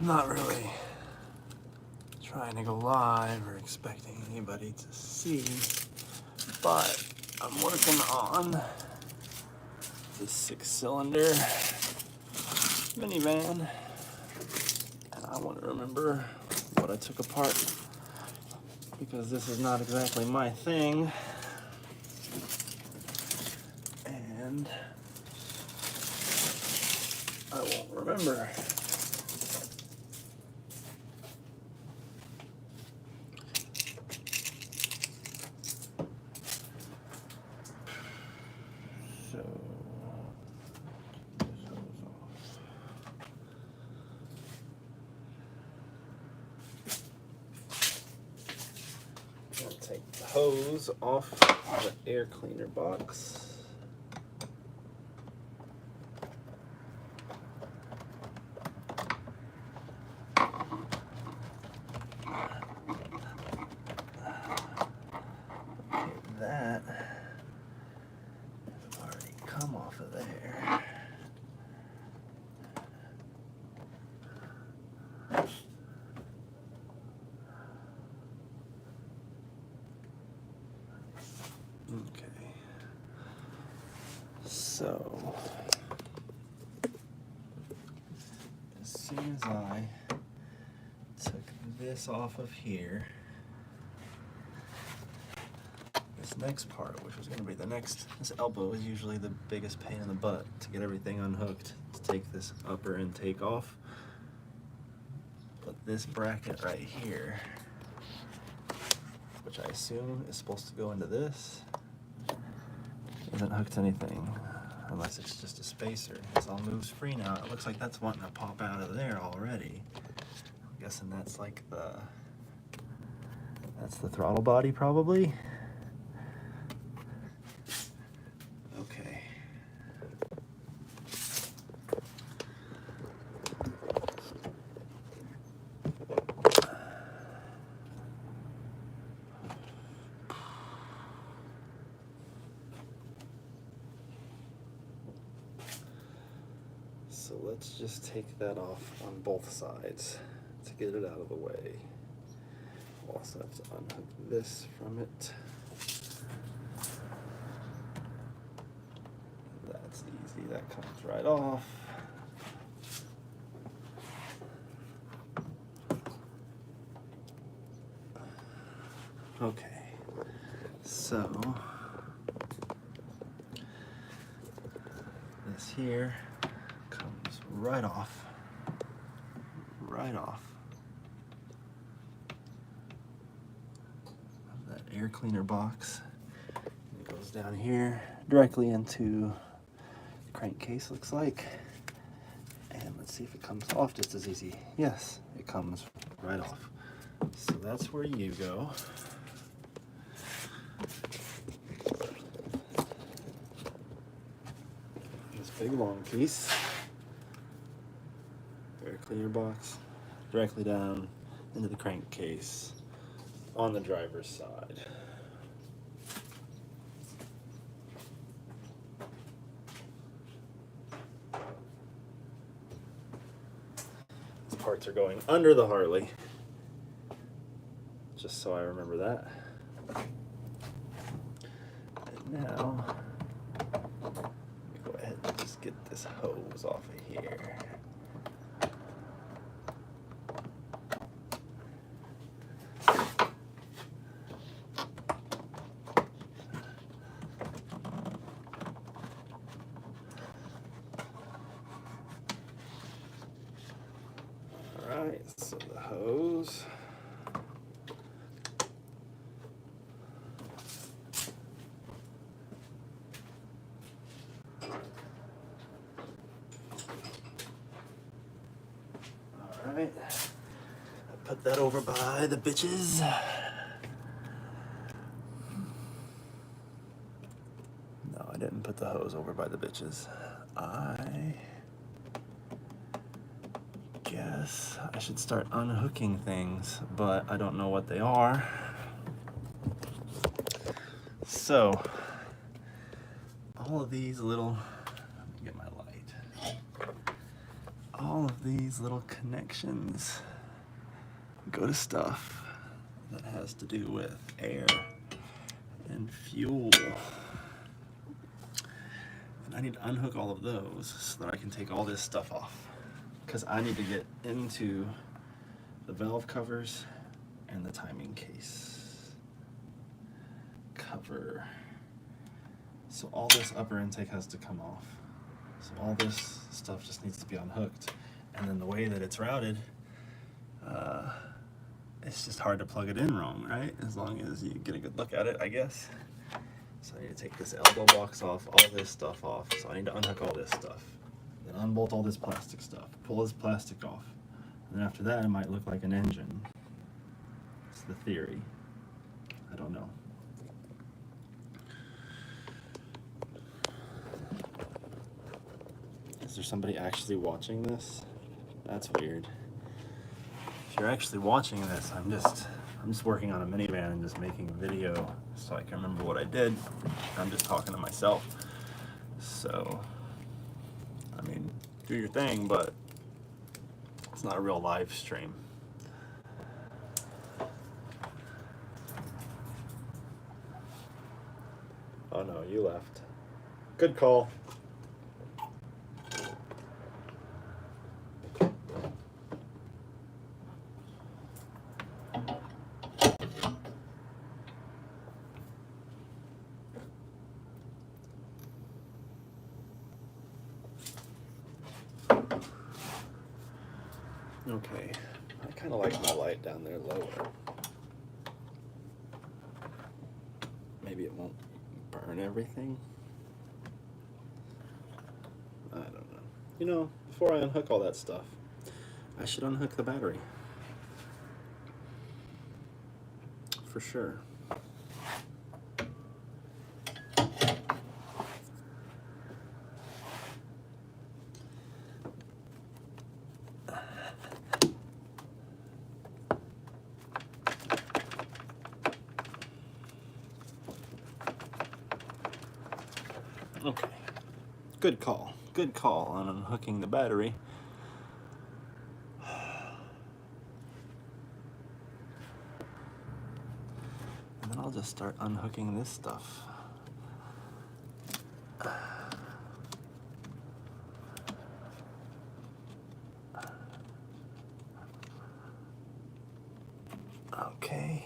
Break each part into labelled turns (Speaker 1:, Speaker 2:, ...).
Speaker 1: I'm not really trying to go live or expecting anybody to see, but I'm working on this 6-cylinder minivan, and I want to remember what I took apart because this is not exactly my thing, and I won't remember. Take the hose off the air cleaner box. Okay, that has already come off of there. Okay, so as soon as I took this off of here, this next part, which was going to be this elbow is usually the biggest pain in the butt to get everything unhooked, to take this upper intake off. But this bracket right here, which I assume is supposed to go into this, isn't hooked to anything, unless it's just a spacer. This all moves free now. It looks like that's wanting to pop out of there already. I'm guessing that's like that's the throttle body probably. Okay. So let's just take that off on both sides to get it out of the way. We'll also have to unhook this from it. That's easy, that comes right off. Okay, so this here comes right off. Of that air cleaner box. It goes down here directly into the crankcase, looks like. And let's see if it comes off just as easy. Yes, it comes right off. So that's where you go. This big long piece. Air cleaner box directly down into the crankcase on the driver's side. These parts are going under the Harley, just so I remember that. And now, let me go ahead and just get this hose off of here. Alright, so the hose. Alright, I put that over by the bitches. No, I didn't put the hose over by the bitches. I guess I should start unhooking things, but I don't know what they are. So, all of these little, let me get my light. all of these little connections go to stuff that has to do with air and fuel. And I need to unhook all of those so that I can take all this stuff off, because I need to get into the valve covers and the timing case cover. So all this upper intake has to come off. So all this stuff just needs to be unhooked. And then the way that it's routed, it's just hard to plug it in wrong, right? As long as you get a good look at it, I guess. So I need to take this elbow box off, all this stuff off. So I need to unhook all this stuff. Then unbolt all this plastic stuff, pull this plastic off. And then after that, it might look like an engine. It's the theory. I don't know. Is there somebody actually watching this? That's weird. If you're actually watching this, I'm just working on a minivan and just making a video so I can remember what I did. I'm just talking to myself. So, I mean, do your thing, but it's not a real live stream. Oh no, you left. Good call. Okay, I kind of like my light down there lower. Maybe it won't burn everything. I don't know. You know, before I unhook all that stuff, I should unhook the battery. For sure. Okay, good call. Good call on unhooking the battery. And then I'll just start unhooking this stuff. Okay.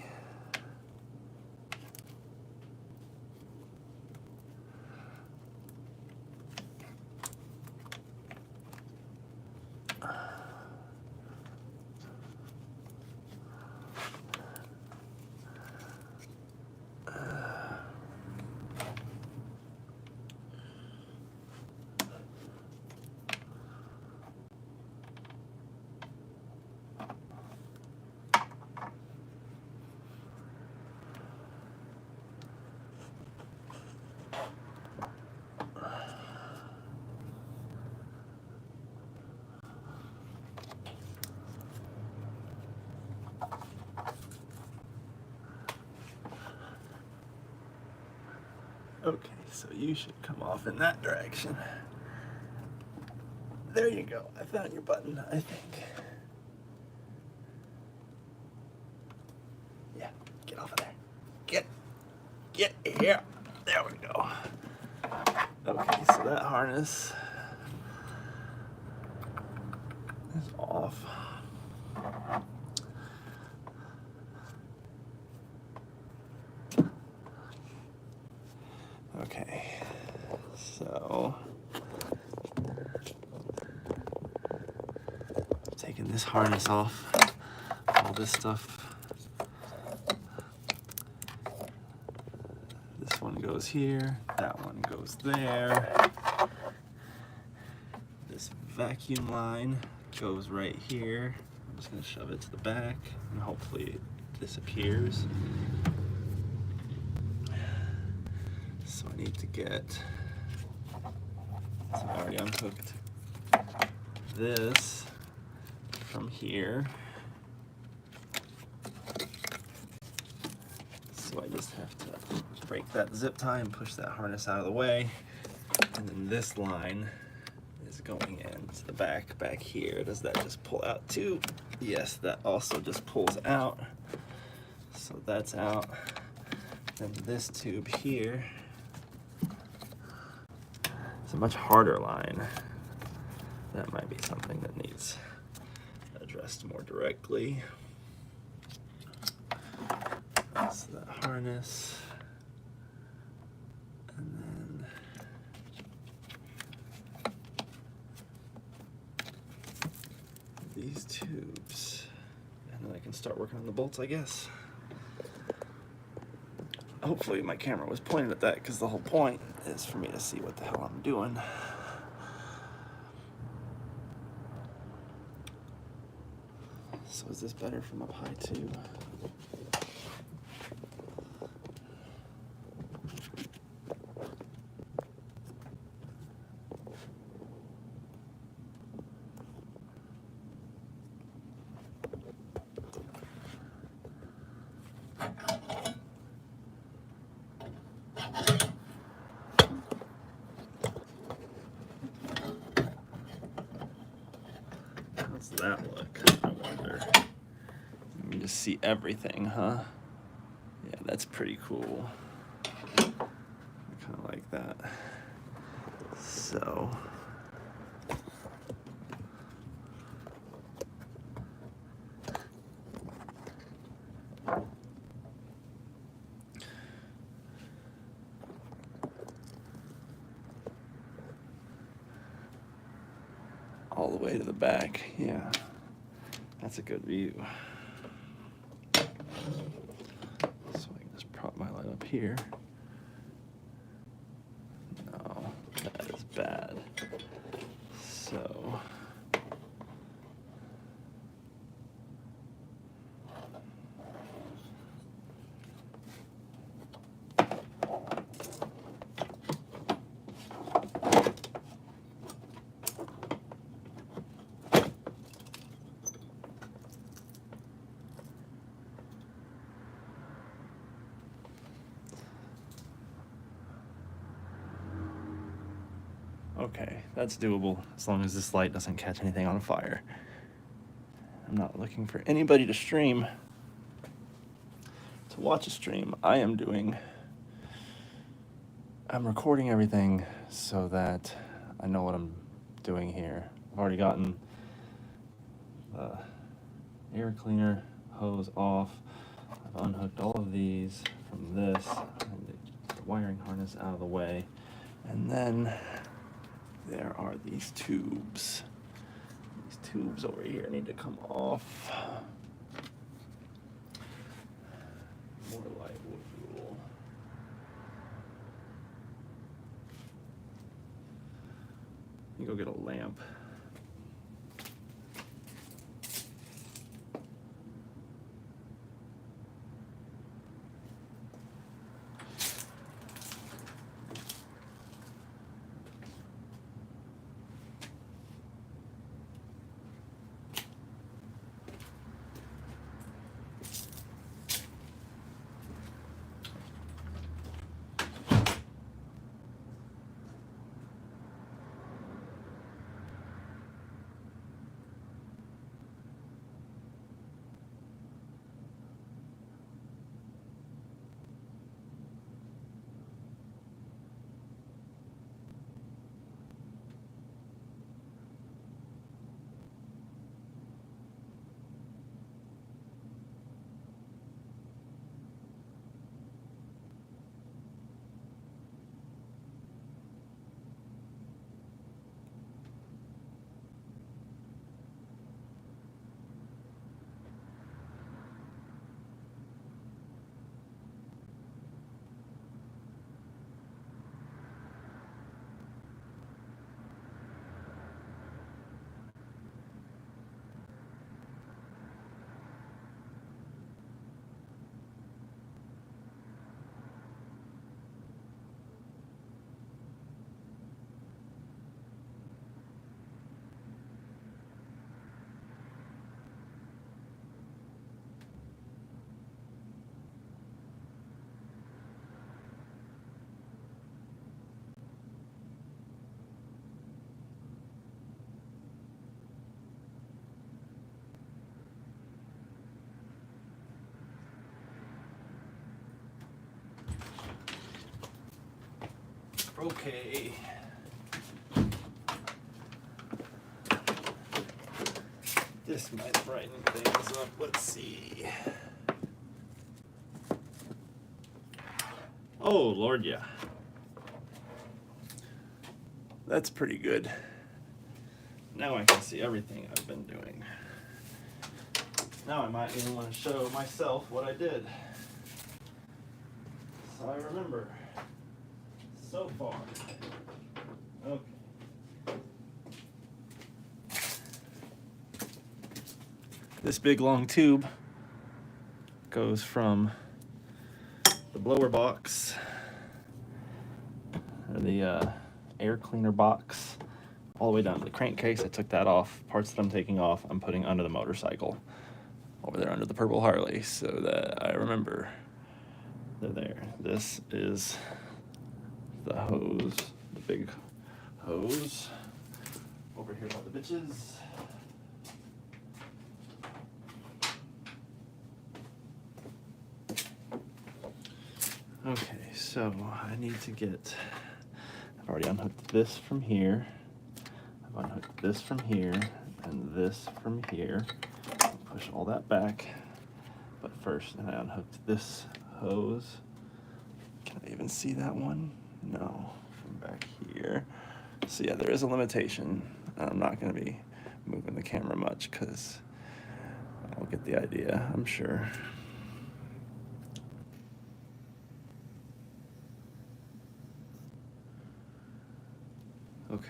Speaker 1: Okay, so you should come off in that direction. There you go. I found your button, I think. Yeah, get off of there. Get here. There we go. Okay, so that harness is off. Okay, so taking this harness off, all this stuff. This one goes here, that one goes there. This vacuum line goes right here. I'm just gonna shove it to the back and hopefully it disappears. So I need to get, so I already unhooked this from here. So I just have to break that zip tie and push that harness out of the way. And then this line is going into the back here. Does that just pull out too? Yes, that also just pulls out. So that's out. Then this tube here is a much harder line. That might be something that needs addressed more directly. That's the harness. And then these tubes. And then I can start working on the bolts, I guess. Hopefully my camera was pointed at that, because the whole point is for me to see what the hell I'm doing. So is this better from up high too? How's that look? I wonder. You can just see everything, huh? Yeah, that's pretty cool. I kind of like that. So. All the way to the back, yeah. That's a good view. So I can just prop my light up here. No, that is bad. So. Okay, that's doable as long as this light doesn't catch anything on fire. I'm not looking for anybody to stream. To watch a stream, I'm recording everything so that I know what I'm doing here. I've already gotten the air cleaner hose off. I've unhooked all of these from this, and the wiring harness out of the way. And then there are these tubes. These tubes over here need to come off. More light would rule. You go get a lamp. Okay. This might brighten things up. Let's see. Oh, Lord, yeah. That's pretty good. Now I can see everything I've been doing. Now I might even want to show myself what I did, so I remember so far. Okay. This big long tube goes from the blower box, or the air cleaner box, all the way down to the crankcase. I took that off. Parts that I'm taking off, I'm putting under the motorcycle, over there under the purple Harley, so that I remember they're there. This is the hose, the big hose, over here by the bitches. Okay, so I need to get, I've already unhooked this from here, I've unhooked this from here, and this from here. Push all that back, but first, and I unhooked this hose. Can I even see that one? No, from back here. So yeah, there is a limitation. I'm not going to be moving the camera much because I'll get the idea, I'm sure. Okay.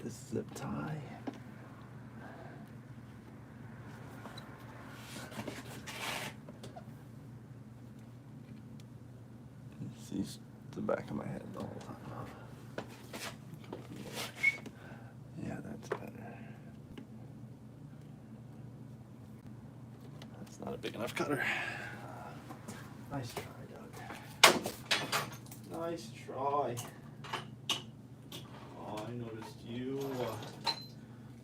Speaker 1: This zip tie. See the back of my head the whole time. Yeah, that's better. That's not a big enough cutter. Nice try, Doug. Nice try. I noticed you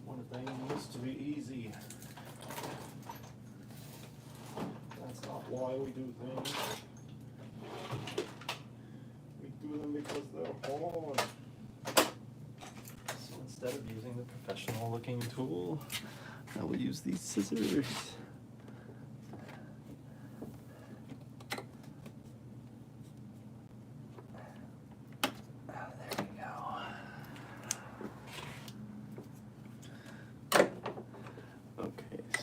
Speaker 1: wanted things to be easy. That's not why we do things. We do them because they're hard. So instead of using the professional looking tool, I will use these scissors.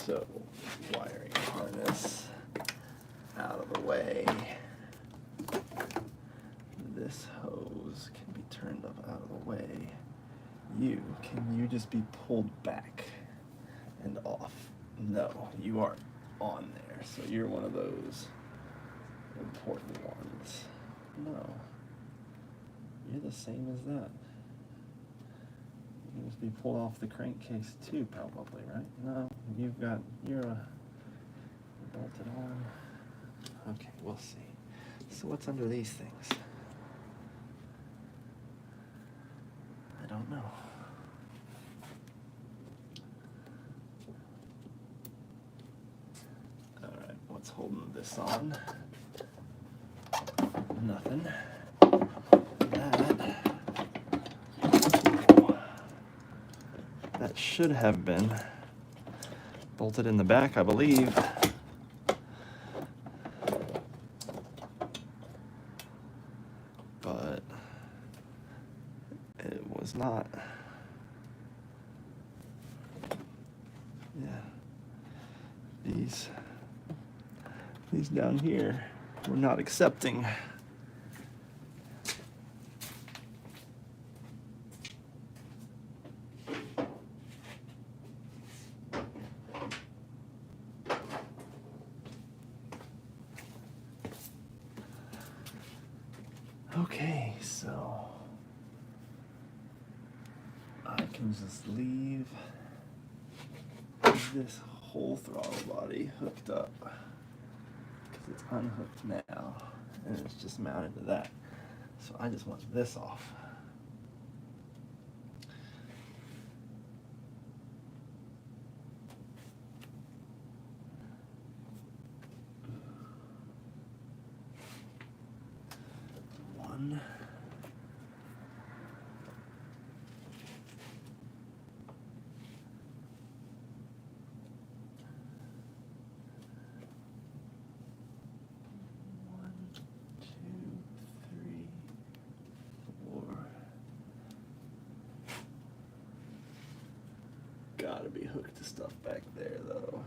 Speaker 1: So, wiring harness out of the way. This hose can be turned up out of the way. Can you just be pulled back and off? No, you are on there. So you're one of those important ones. No, you're the same as that. You must be pulled off the crankcase too, probably, right? No, you're bolted on. Okay, we'll see. So what's under these things? I don't know. All right, what's holding this on? Nothing. That should have been bolted in the back, I believe. But it was not. Yeah. These down here were not accepting. Okay, so I can just leave this whole throttle body hooked up because it's unhooked now and it's just mounted to that. So I just want this off. One. Gotta be hooked to stuff back there though.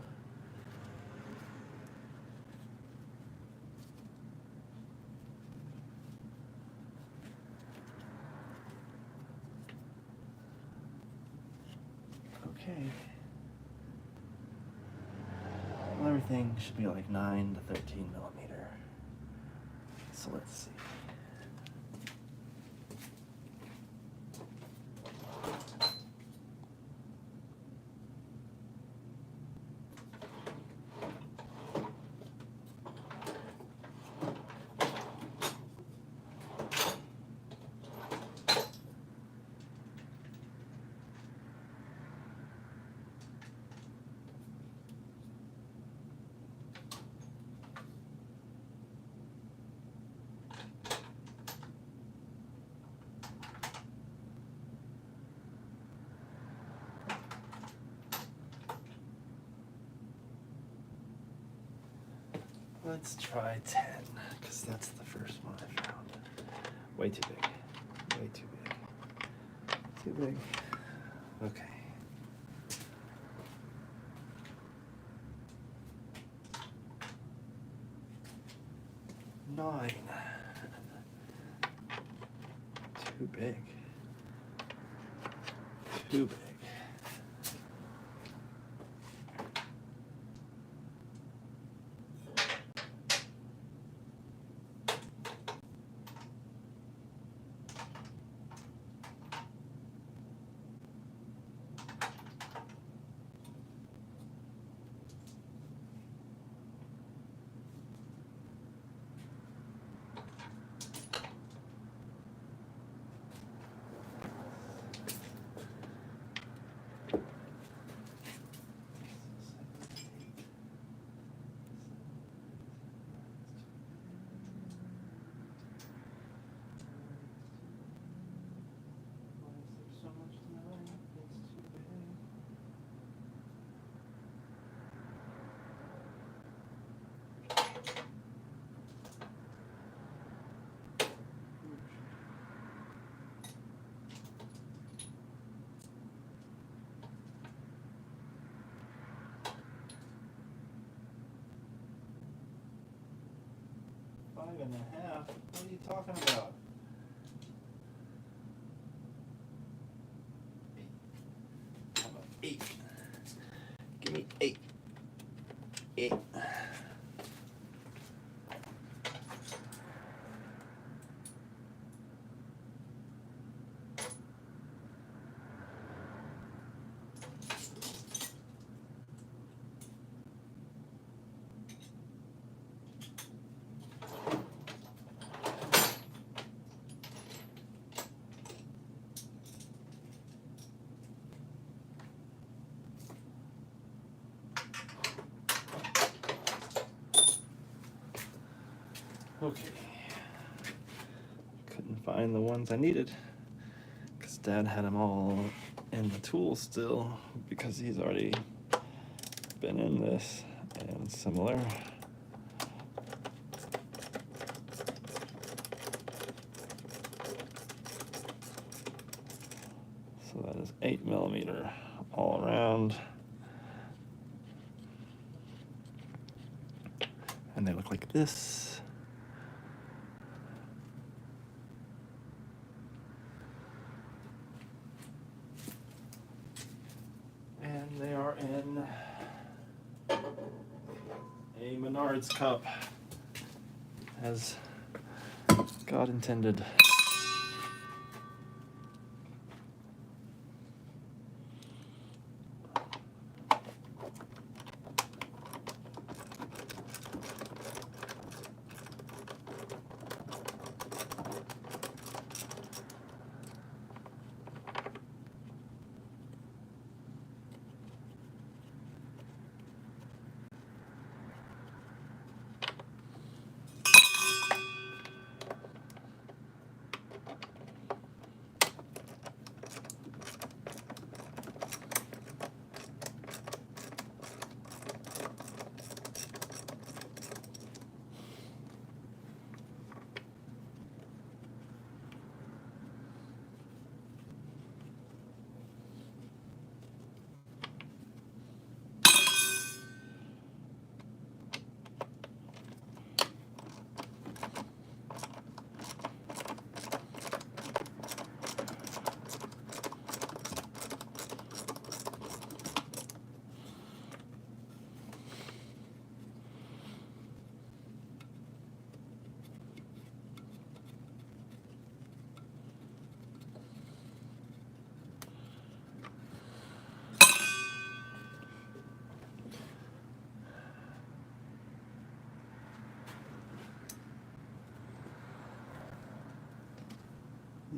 Speaker 1: Okay. Well, everything should be like 9 to 13 millimeter. So let's see. Let's try 10, because that's the first one I found. Way too big. Way too big. Too big. Okay. Nine. Too big. Too big. Five and a half? What are you talking about? 8. How about 8? Give me 8. 8. Okay. Couldn't find the ones I needed because Dad had them all in the tool still because he's already been in this and similar. So that is 8 millimeter all around. And they look like this. And they are in a Menards cup, as God intended.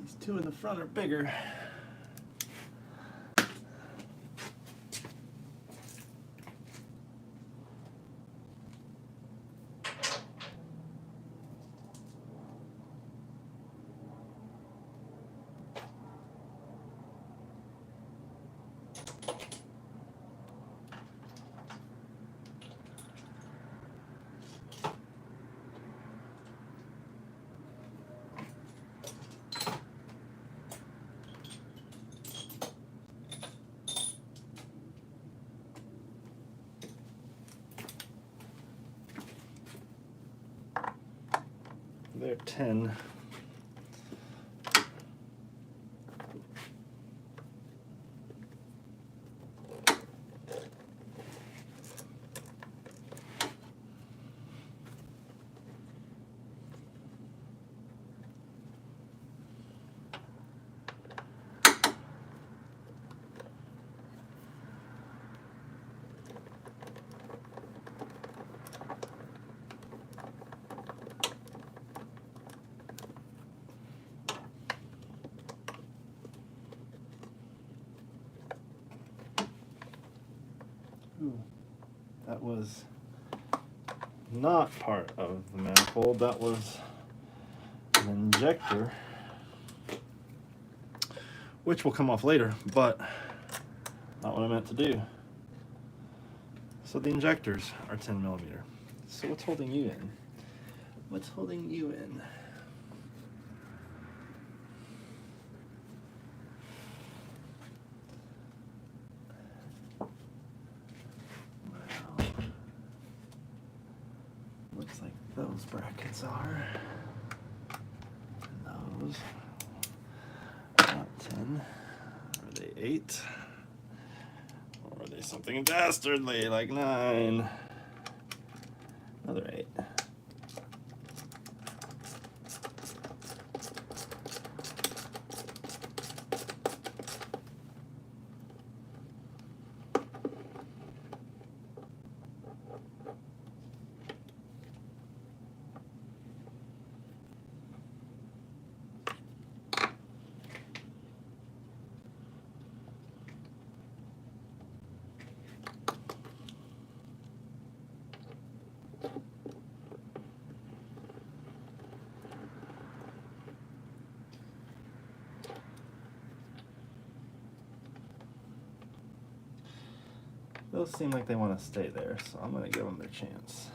Speaker 1: These two in the front are bigger. They're 10. Ooh, that was not part of the manifold. That was an injector, which will come off later, but not what I meant to do. So the injectors are 10 millimeter. So what's holding you in? What's holding you in? Well, looks like those brackets are. And those not 10. Are they 8? Or are they something dastardly like 9? Another 8. Those seem like they want to stay there, so I'm going to give them their chance.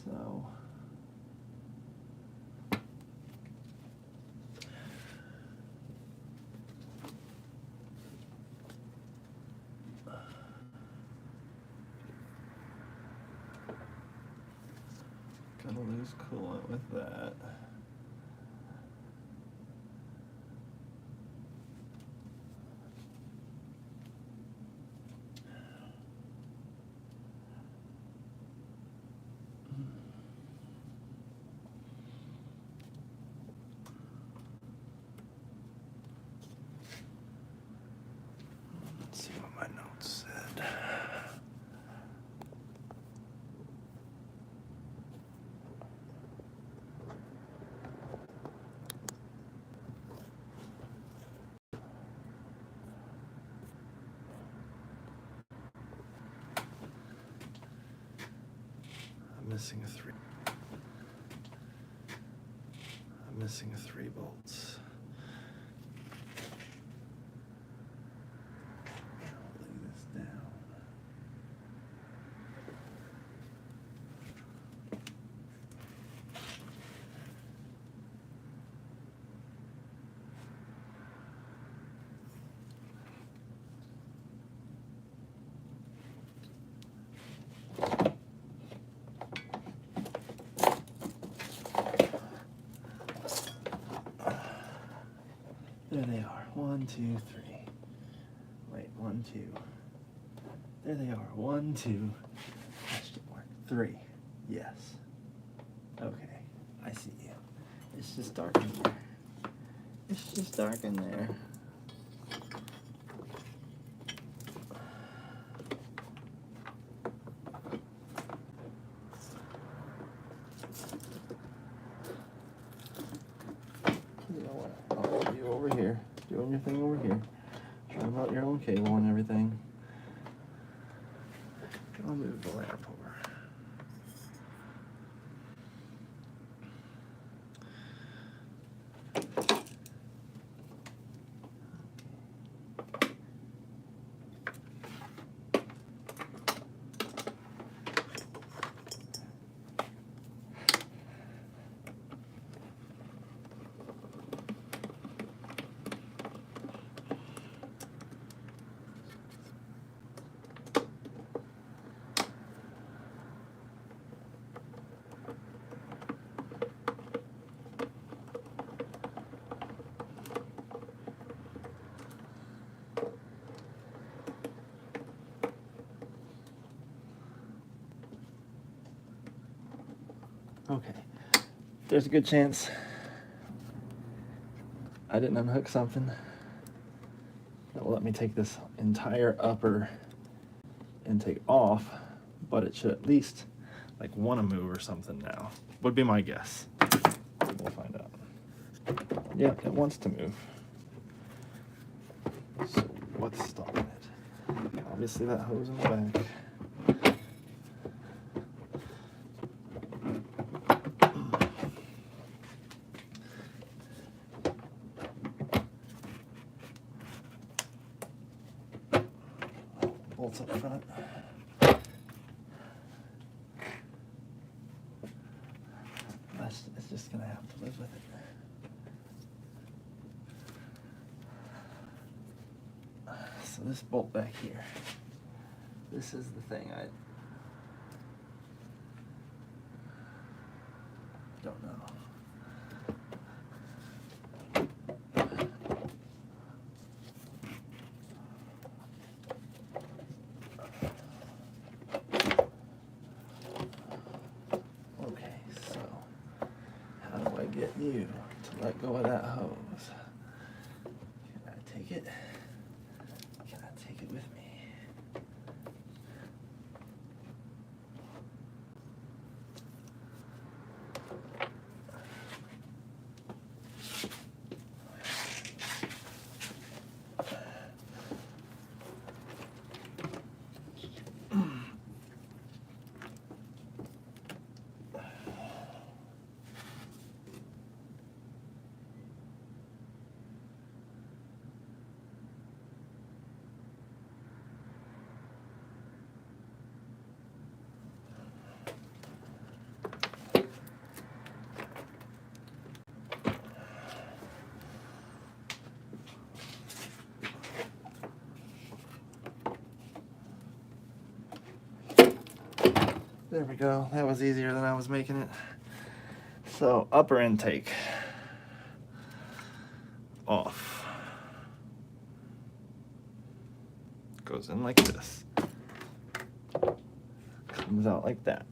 Speaker 1: So gonna lose coolant with that. Let's see what my notes said. I'm missing a 3. I'm missing 3 bolts. Holding this down. There they are. 1, 2, 3. Wait, 1, 2. There they are. 1, 2, question mark, 3. Yes. Okay, I see you. It's just dark in there. It's just dark in there. You know what? I'll leave you over here, doing your thing over here. Trying out your own cable and everything. I'll move the lamp over. Okay, there's a good chance I didn't unhook something that will let me take this entire upper intake off, but it should at least like want to move or something now, would be my guess. We'll find out. Yeah, it wants to move. So what's stopping it? Obviously that hose in the back. Bolts up front. It's just gonna have to live with it. So this bolt back here, this is the thing I don't know. Get you to let go of that hose. Can I take it? Can I take it with me? There we go. That was easier than I was making it. So upper intake off. Goes in like this. Comes out like that.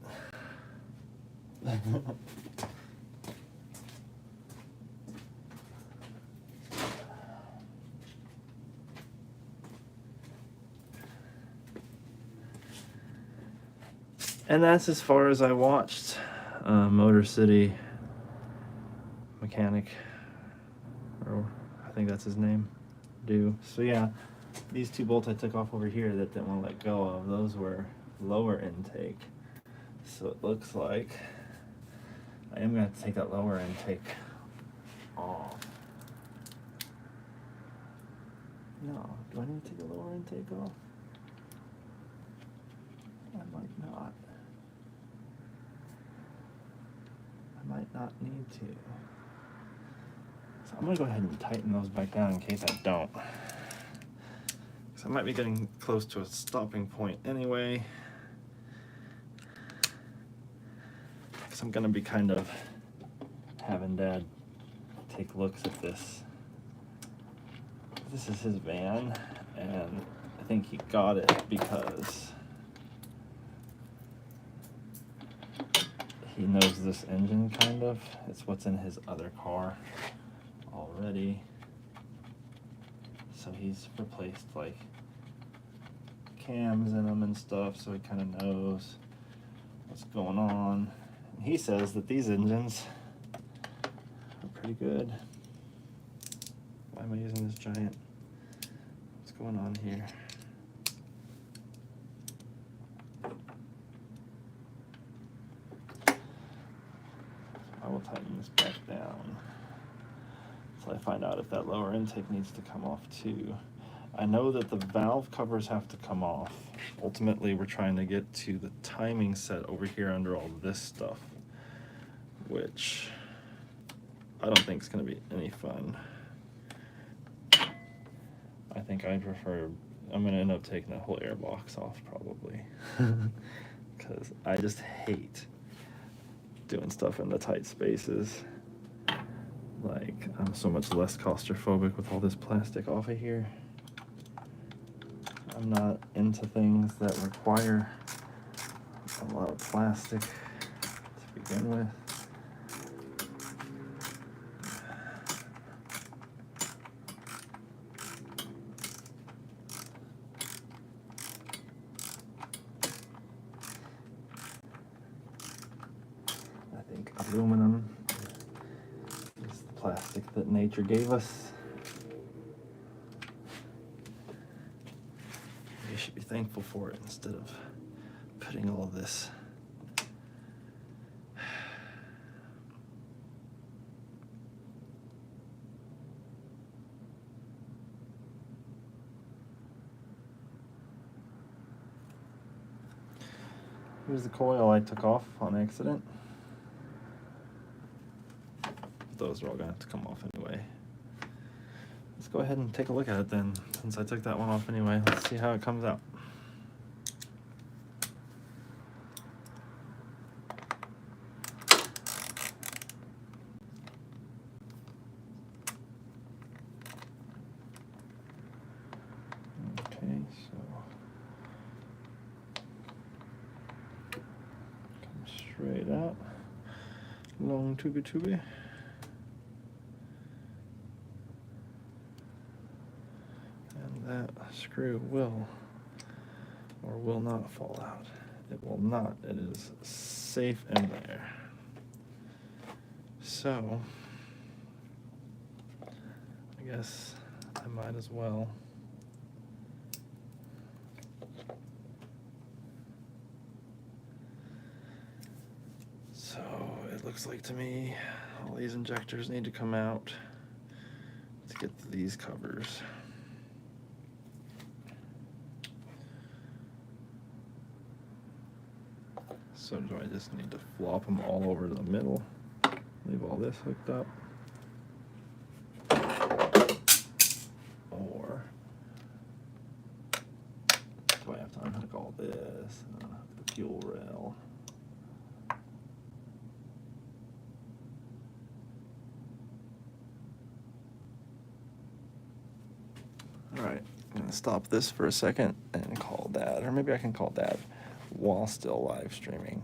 Speaker 1: And that's as far as I watched Motor City Mechanic, or I think that's his name, do. So yeah, these two bolts I took off over here that didn't want to let go of, those were lower intake. So it looks like I am going to have to take that lower intake off. No, do I need to take the lower intake off? I might not. I might not need to. So I'm going to go ahead and tighten those back down in case I don't. Because I might be getting close to a stopping point anyway. Because I'm going to be kind of having Dad take looks at this. This is his van, and think he got it because he knows this engine kind of. It's what's in his other car already. So he's replaced like cams in them and stuff, so he kind of knows what's going on. And he says that these engines are pretty good. Why am I using this giant? What's going on here? I will tighten this back down until I find out if that lower intake needs to come off too. I know that the valve covers have to come off. Ultimately, we're trying to get to the timing set over here under all this stuff, which I don't think is going to be any fun. I think I'd prefer, I'm going to end up taking the whole air box off probably, because I just hate doing stuff in the tight spaces. Like, I'm so much less claustrophobic with all this plastic off of here. I'm not into things that require a lot of plastic to begin with. I think aluminum is the plastic that nature gave us. You should be thankful for it instead of putting all this. Here's the coil I took off on accident. Those are all gonna have to come off anyway. Let's go ahead and take a look at it then, since I took that one off anyway. Let's see how it comes out. Okay, so come straight out, long tubey. That screw will or will not fall out. It will not. It is safe in there. So I guess I might as well so it looks like to me all these injectors need to come out to get these covers. So do I just need to flop them all over to the middle? Leave all this hooked up? Or do I have to unhook all this and unhook the fuel rail? Alright, I'm gonna stop this for a second and call Dad. Or maybe I can call Dad while still live streaming.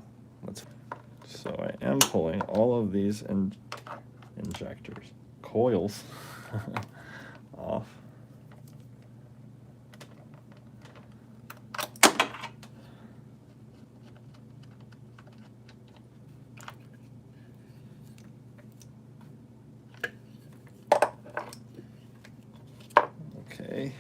Speaker 1: So I am pulling all of these injectors, coils off. Okay.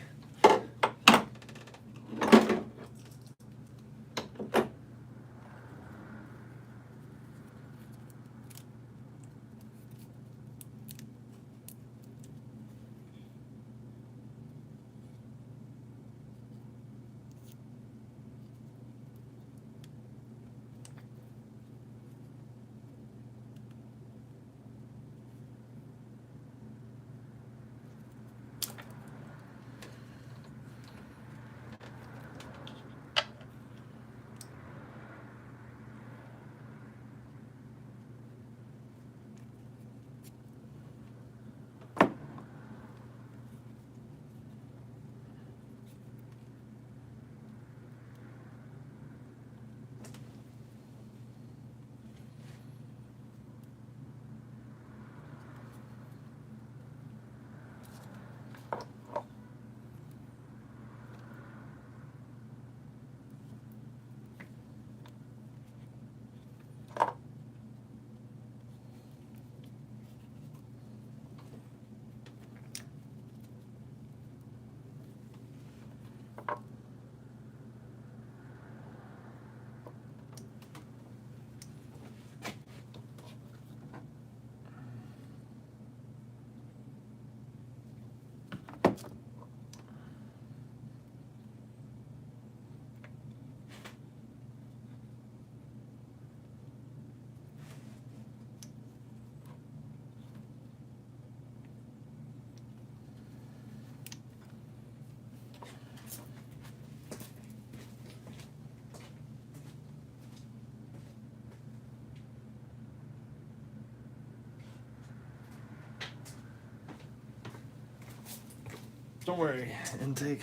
Speaker 1: Don't worry, intake.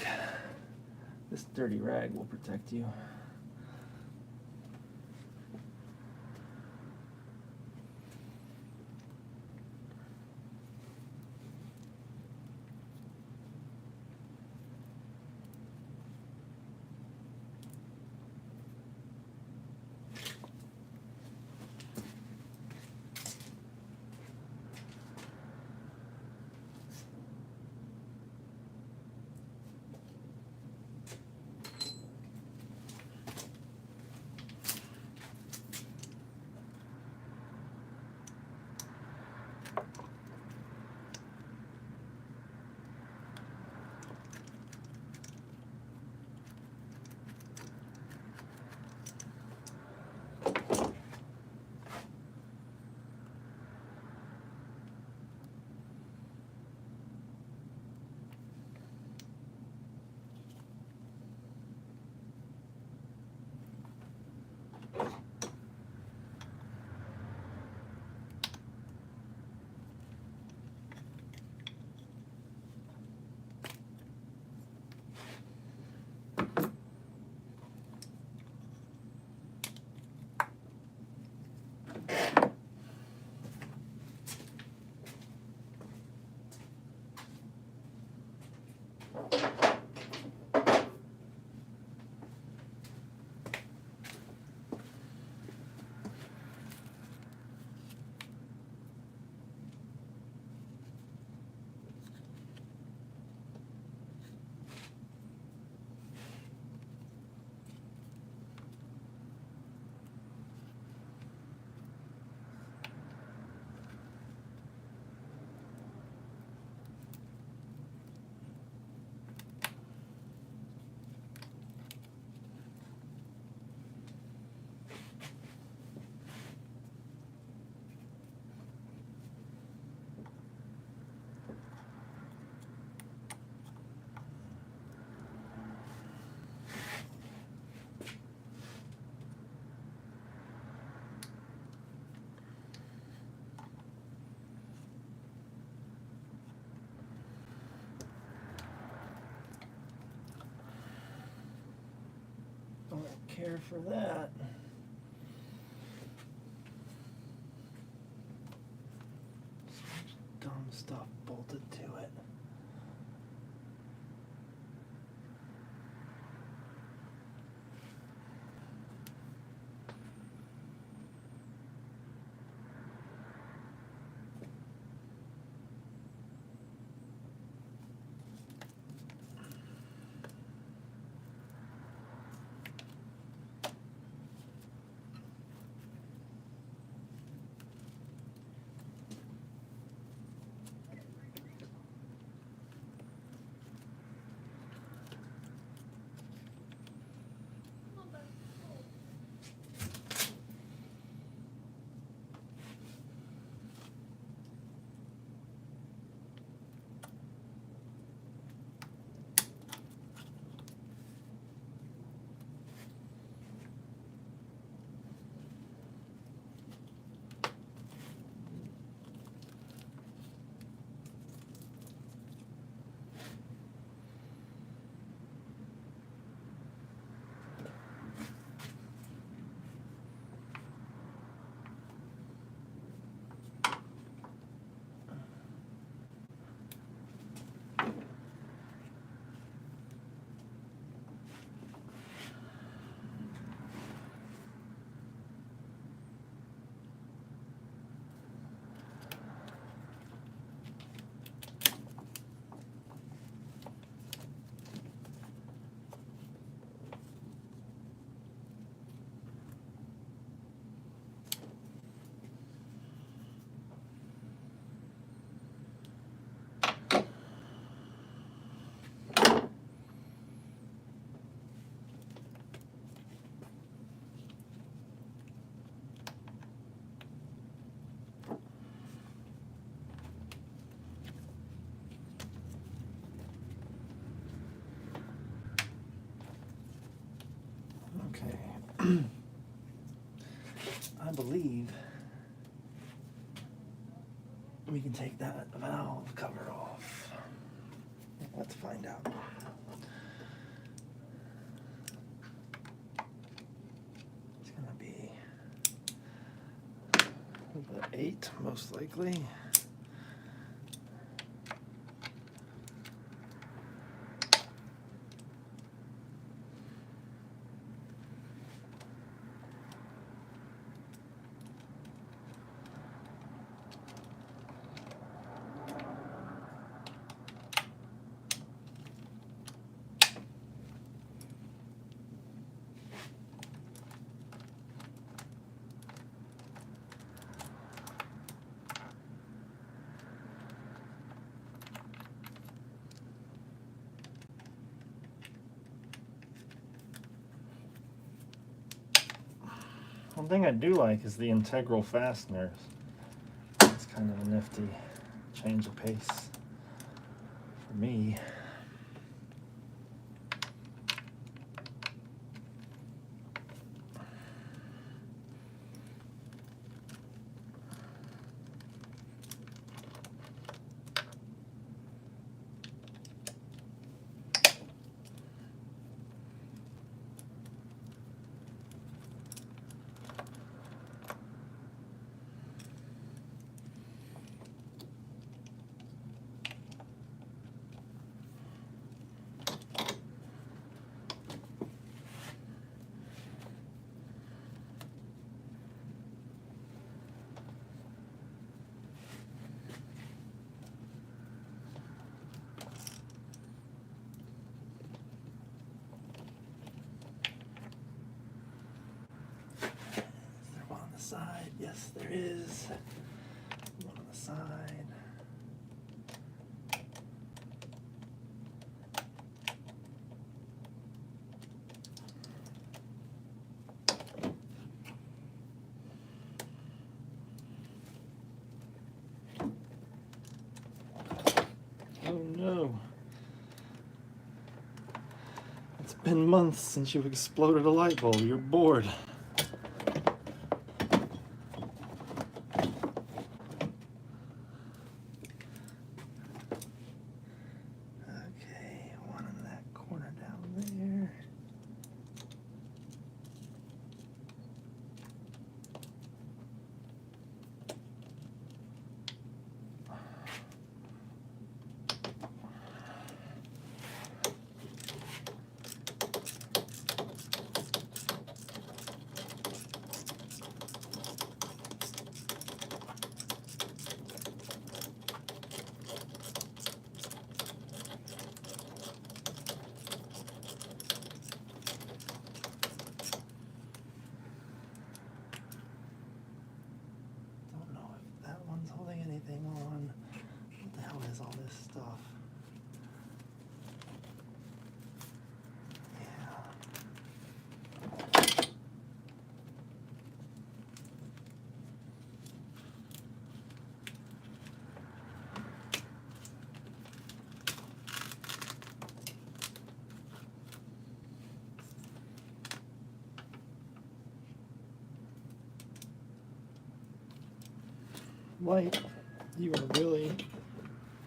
Speaker 1: This dirty rag will protect you. Don't care for that. So much dumb stuff bolted to it. I believe we can take that valve cover off. Let's find out. It's gonna be the 8, most likely. One thing I do like is the integral fasteners. It's kind of a nifty change of pace for me. Side, yes, there is one on the side. Oh no. It's been months since you exploded a light bulb. You're bored. On. What the hell is all this stuff? Light, you are really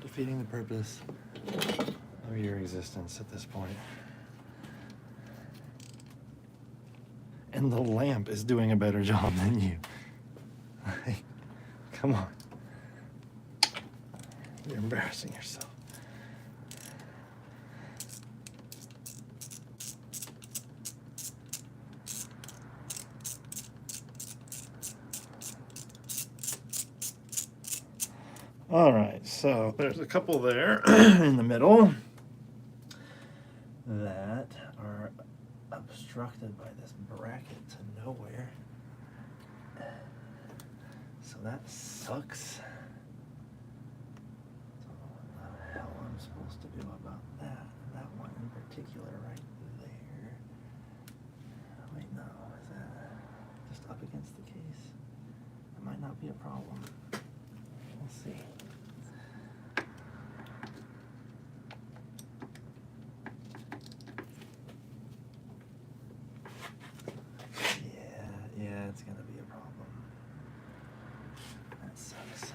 Speaker 1: defeating the purpose of your existence at this point. And the lamp is doing a better job than you. Come on. You're embarrassing yourself. All right, so there's a couple there in the middle that are obstructed by this bracket to nowhere. So that sucks. Don't know what the hell I'm supposed to do about that. That one in particular right there. Wait, no, is that just up against the case? That might not be a problem. We'll see. Yeah, it's gonna be a problem. That sucks.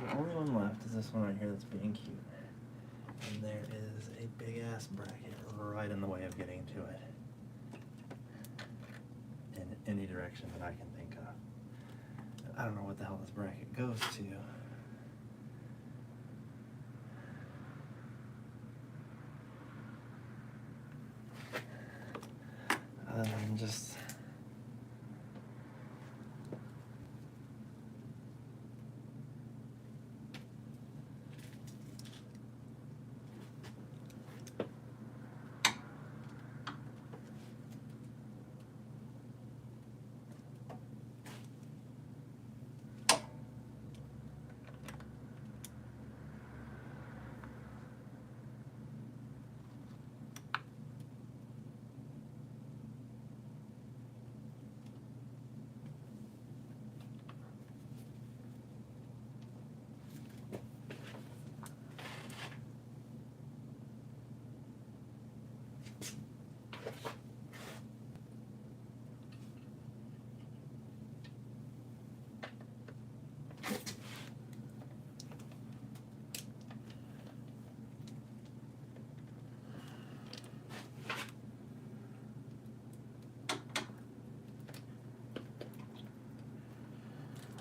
Speaker 1: the only one left is this one right here that's being cute. And there is a big ass bracket right in the way of getting to it. In any direction that I can think of. I don't know what the hell this bracket goes to. Other than just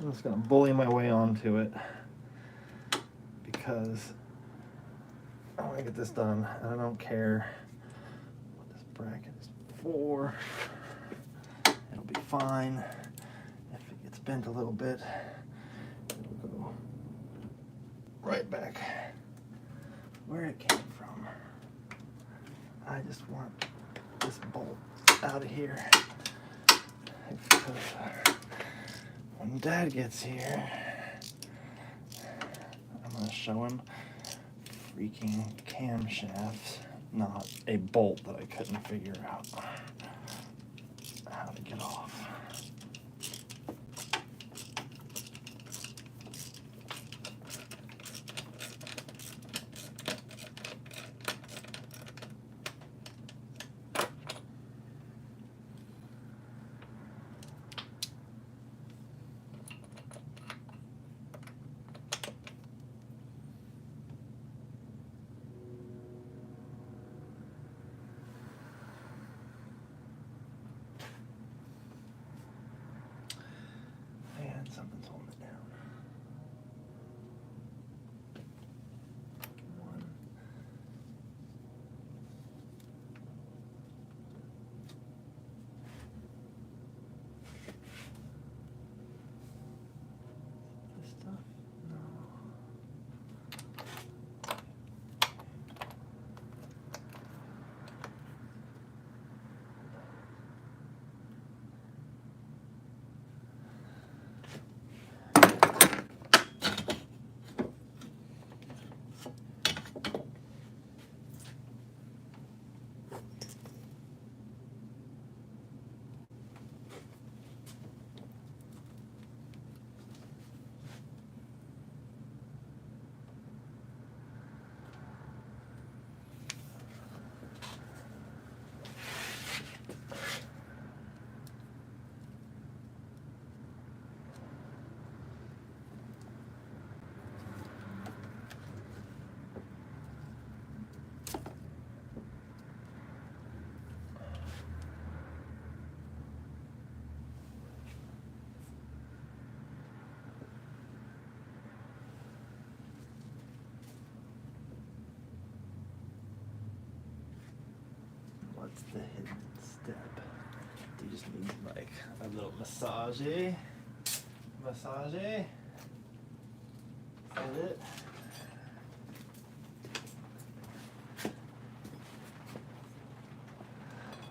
Speaker 1: I'm just gonna bully my way onto it because I want to get this done and I don't care what this bracket is for. It'll be fine. If it gets bent a little bit, it'll go right back where it came from. I just want this bolt out of here because when Dad gets here, I'm going to show him freaking camshafts, not a bolt that I couldn't figure out how to get off. Something's holding it down. One. This stuff? No. What's the hidden step? Do you just need like a little massage? Massage? Is that it?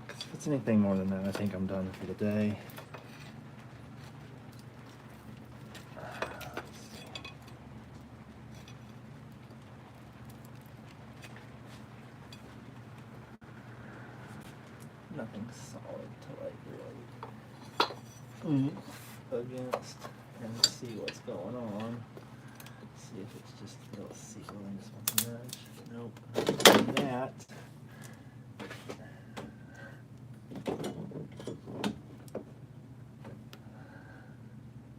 Speaker 1: If it's anything more than that, I think I'm done for the day. Nothing solid to like really against and see what's going on. See if it's just a little seal and just wants to nudge. Nope, not doing that.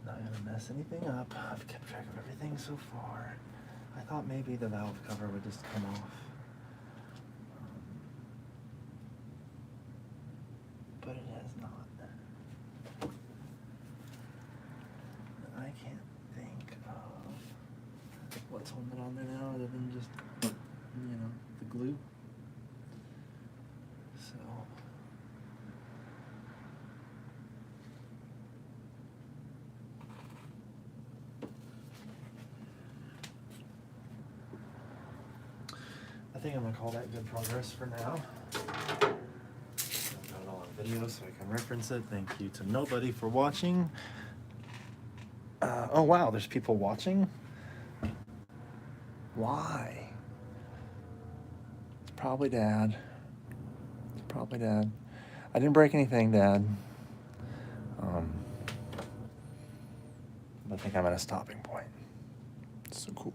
Speaker 1: Not gonna mess mess anything up. I've kept track of everything so far. I thought maybe the valve cover would just come off. But it has not. And I can't think of what's holding it on there now other than just, you know, the glue. So. I think I'm gonna call that good progress for now. I've got it all on video so I can reference it. Thank you to nobody for watching. Oh wow, there's people watching? Why? It's probably Dad. It's probably Dad. I didn't break anything, Dad. I think I'm at a stopping point. It's so cool.